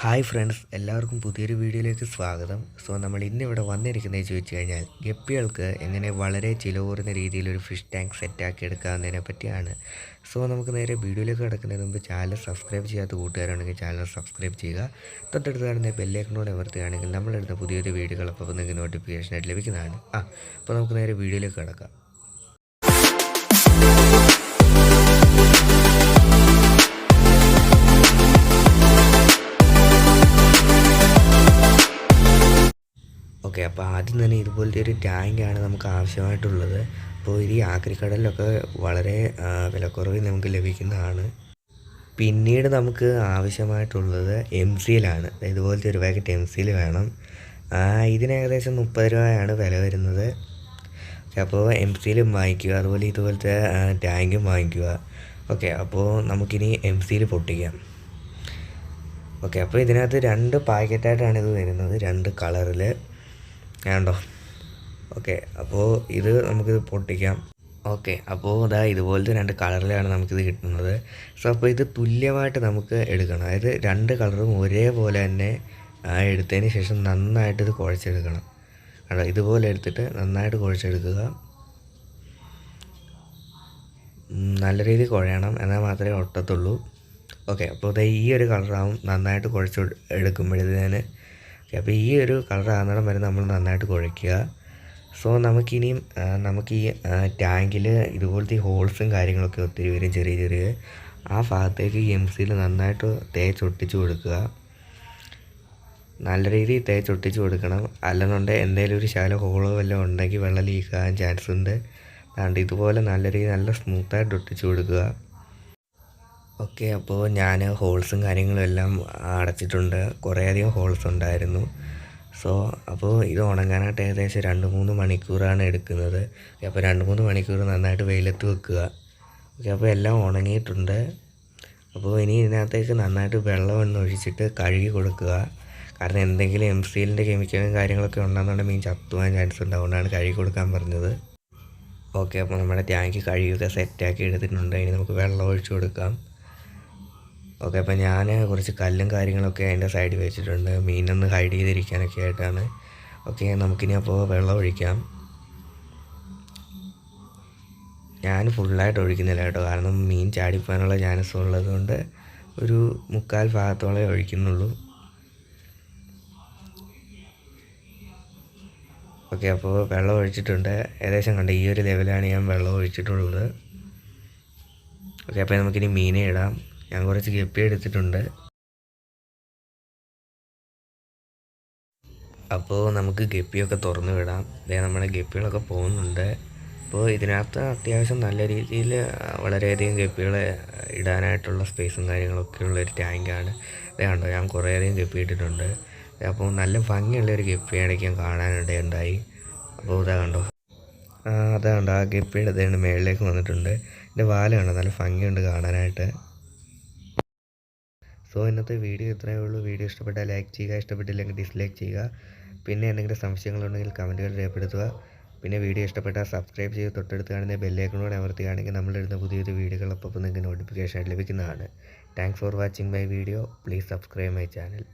Hi friends, എല്ലാവർക്കും പുതിയൊരു വീഡിയോയിലേക്ക് സ്വാഗതം. നമ്മൾ ഇന്നിവിടെ വന്നിരിക്കുന്നത് ചോദിച്ചു കഴിഞ്ഞാൽ ഗപ്പികൾക്ക് എങ്ങനെ വളരെ ചിലവ് കുറഞ്ഞ രീതിയിലൊരു ഫിഷ് ടാങ്ക് സെറ്റാക്കി എടുക്കാവുന്നതിനെ പറ്റിയാണ്. നമുക്ക് നേരെ വീഡിയോയിലേക്ക് കിടക്കുന്നതിന് മുമ്പ് ചാനൽ സബ്സ്ക്രൈബ് ചെയ്യാത്ത കൂട്ടുകാരാണെങ്കിൽ ചാനൽ സബ്സ്ക്രൈബ് ചെയ്യുക. തൊട്ടടുത്ത് കാണുന്ന ബെല്ലൈക്കനോട് അമർത്തുകയാണെങ്കിൽ നമ്മളെടുത്ത പുതിയൊരു വീഡിയോകൾ അപ്പോൾ നിങ്ങൾക്ക് നോട്ടിഫിക്കേഷനായിട്ട് ലഭിക്കുന്നതാണ്. അപ്പോൾ നമുക്ക് നേരെ വീഡിയോയിലേക്ക് കിടക്കാം. ഓക്കെ, അപ്പോൾ ആദ്യം തന്നെ ഇതുപോലത്തെ ഒരു ടാങ്കാണ് നമുക്ക് ആവശ്യമായിട്ടുള്ളത്. അപ്പോൾ ഈ ആക്രിക്കടലിലൊക്കെ വളരെ വിലക്കുറവിൽ നമുക്ക് ലഭിക്കുന്നതാണ്. പിന്നീട് നമുക്ക് ആവശ്യമായിട്ടുള്ളത് MCL-ആണ്. ഇതുപോലത്തെ ഒരു പാക്കറ്റ് MCL വേണം. ഇതിന് ഏകദേശം 30 രൂപയാണ് വില വരുന്നത്. അപ്പോൾ MCL വാങ്ങിക്കുക, അതുപോലെ ഇതുപോലത്തെ ടാങ്കും വാങ്ങിക്കുക. ഓക്കെ, അപ്പോൾ നമുക്കിനി MCL പൊട്ടിക്കാം. ഓക്കെ, അപ്പോൾ ഇതിനകത്ത് 2 പാക്കറ്റായിട്ടാണ് ഇത് വരുന്നത്, 2 കളറിൽ വേണ്ടോ. ഓക്കെ, അപ്പോൾ ഇത് നമുക്കിത് പൊട്ടിക്കാം. ഓക്കെ, അപ്പോൾ ഇതുപോലത്തെ 2 കളറിലാണ് നമുക്കിത് കിട്ടുന്നത്. അപ്പോൾ ഇത് തുല്യമായിട്ട് നമുക്ക് എടുക്കണം. അതായത് 2 കളറും ഒരേപോലെ തന്നെ എടുത്തതിന് ശേഷം നന്നായിട്ട് ഇത് കുഴച്ചെടുക്കണം. കണ്ടോ, ഇതുപോലെ എടുത്തിട്ട് നന്നായിട്ട് കുഴച്ചെടുക്കുക. നല്ല രീതിയിൽ കുഴയണം, എന്നാൽ മാത്രമേ ഒട്ടത്തുള്ളൂ. ഓക്കെ, അപ്പോൾ ഈ ഒരു കളറാവും നന്നായിട്ട് കുഴച്ച് എടുക്കുമ്പോഴത്തേന്. ഓക്കെ, അപ്പോൾ ഈ ഒരു കളർ ആകുന്നിടം വരെ നമ്മൾ നന്നായിട്ട് കുഴയ്ക്കുക. നമുക്കിനിയും നമുക്ക് ഈ ടാങ്കിൽ ഇതുപോലത്തെ ഹോൾസും കാര്യങ്ങളൊക്കെ ഒത്തിരി വരും, ചെറിയ ചെറിയ. ആ ഭാഗത്തേക്ക് ഈ MCL നന്നായിട്ട് തേച്ചൊട്ടിച്ച് കൊടുക്കുക. നല്ല രീതിയിൽ തേച്ചൊട്ടിച്ച് കൊടുക്കണം. അല്ലെന്നുണ്ടെങ്കിൽ എന്തെങ്കിലും ഒരു ശകലം ഹോളോ വല്ലതും ഉണ്ടെങ്കിൽ വെള്ളം ലീക്കാകാൻ ചാൻസ് ഉണ്ട്. അതുകൊണ്ട് ഇതുപോലെ നല്ല രീതിയിൽ നല്ല സ്മൂത്തായിട്ട് ഒട്ടിച്ച് കൊടുക്കുക. ഓക്കെ, അപ്പോൾ ഞാൻ ഹോൾസും കാര്യങ്ങളും എല്ലാം അടച്ചിട്ടുണ്ട്. കുറേയധികം ഹോൾസ് ഉണ്ടായിരുന്നു. അപ്പോൾ ഇത് ഉണങ്ങാനായിട്ട് ഏകദേശം 2-3 മണിക്കൂറാണ് എടുക്കുന്നത്. അപ്പോൾ 2-3 മണിക്കൂർ നന്നായിട്ട് വെയിലത്ത് വെക്കുക. ഓക്കെ, അപ്പോൾ എല്ലാം ഉണങ്ങിയിട്ടുണ്ട്. അപ്പോൾ ഇനി ഇതിനകത്തേക്ക് നന്നായിട്ട് വെള്ളം ഒഴിച്ചിട്ട് കഴുകി കൊടുക്കുക. കാരണം എന്തെങ്കിലും MCL-ൻ്റെ കെമിക്കലും കാര്യങ്ങളൊക്കെ ഉണ്ടെന്നുണ്ടെങ്കിൽ മീൻ ചത്തുവാൻ ചാൻസ് ഉണ്ട്. അതുകൊണ്ടാണ് കഴുകി കൊടുക്കാൻ പറഞ്ഞത്. ഓക്കെ, അപ്പോൾ നമ്മുടെ ടാങ്ക് കഴുകിയൊക്കെ സെറ്റാക്കി എടുത്തിട്ടുണ്ട്. ഇനി നമുക്ക് വെള്ളം ഒഴിച്ചു കൊടുക്കാം. ഓക്കെ, അപ്പോൾ ഞാൻ കുറച്ച് കല്ലും കാര്യങ്ങളൊക്കെ അതിൻ്റെ സൈഡിൽ വെച്ചിട്ടുണ്ട്, മീനൊന്ന് ഹൈഡ് ചെയ്തിരിക്കാനൊക്കെ ആയിട്ടാണ്. ഓക്കെ, നമുക്കിനി അപ്പോൾ വെള്ളം ഒഴിക്കാം. ഞാൻ ഫുള്ളായിട്ട് ഒഴിക്കുന്നില്ല കേട്ടോ, കാരണം മീൻ ചാടിപ്പോകാനുള്ള ചാൻസ് ഉള്ളത് കൊണ്ട് ഒരു 3/4 ഭാഗത്തോളം ഒഴിക്കുന്നുള്ളൂ. ഓക്കെ, അപ്പോൾ വെള്ളം ഒഴിച്ചിട്ടുണ്ട്. ഏകദേശം കണ്ട് ഈ ഒരു ലെവലാണ് ഞാൻ വെള്ളം ഒഴിച്ചിട്ടുള്ളത്. ഓക്കെ, അപ്പോൾ നമുക്കിനി മീനെ ഇടാം. ഞാൻ കുറച്ച് ഗപ്പി എടുത്തിട്ടുണ്ട്. അപ്പോൾ നമുക്ക് ഗപ്പിയൊക്കെ തുറന്ന് വിടാം. നമ്മുടെ ഗപ്പികളൊക്കെ പോകുന്നുണ്ട്. അപ്പോൾ ഇതിനകത്ത് അത്യാവശ്യം നല്ല രീതിയിൽ വളരെയധികം ഗപ്പികളെ ഇടാനായിട്ടുള്ള സ്പേസും കാര്യങ്ങളൊക്കെ ഉള്ളൊരു ടാങ്കാണ്. കണ്ടോ, ഞാൻ കുറേയധികം ഗപ്പി ഇട്ടിട്ടുണ്ട്. അപ്പോൾ നല്ല ഭംഗിയുള്ളൊരു ഗപ്പി ഇടയ്ക്ക് ഞാൻ കാണാനിടയുണ്ടായി. അപ്പോൾ കണ്ടോ, ആ ഗപ്പിയുടെ ഇതാണ് മേളിലേക്ക് വന്നിട്ടുണ്ട്. എൻ്റെ വാല് കണ്ടോ, നല്ല ഭംഗിയുണ്ട് കാണാനായിട്ട്. ഇന്നത്തെ വീഡിയോ ഇത്രയേ ഉള്ളൂ. വീഡിയോ ഇഷ്ടപ്പെട്ടാൽ ലൈക്ക് ചെയ്യുക, ഇഷ്ടപ്പെട്ടില്ലെങ്കിൽ ഡിസ്ലൈക്ക് ചെയ്യുക. പിന്നെ എന്തെങ്കിലും സംശയങ്ങളുണ്ടെങ്കിൽ കമൻറ്റുകൾ രേഖപ്പെടുത്തുക. പിന്നെ വീഡിയോ ഇഷ്ടപ്പെട്ടാൽ സബ്സ്ക്രൈബ് ചെയ്ത് തൊട്ടടുത്ത് കാണുന്ന ബെല്ലൈക്കനോട് അമർത്തുകയാണെങ്കിൽ നമ്മളിടുന്ന പുതിയൊരു വീഡിയോകൾ അപ്പോൾ നിങ്ങൾക്ക് നോട്ടിഫിക്കേഷൻ ലഭിക്കുന്നതാണ്. Thanks for watching my video. Please subscribe my channel.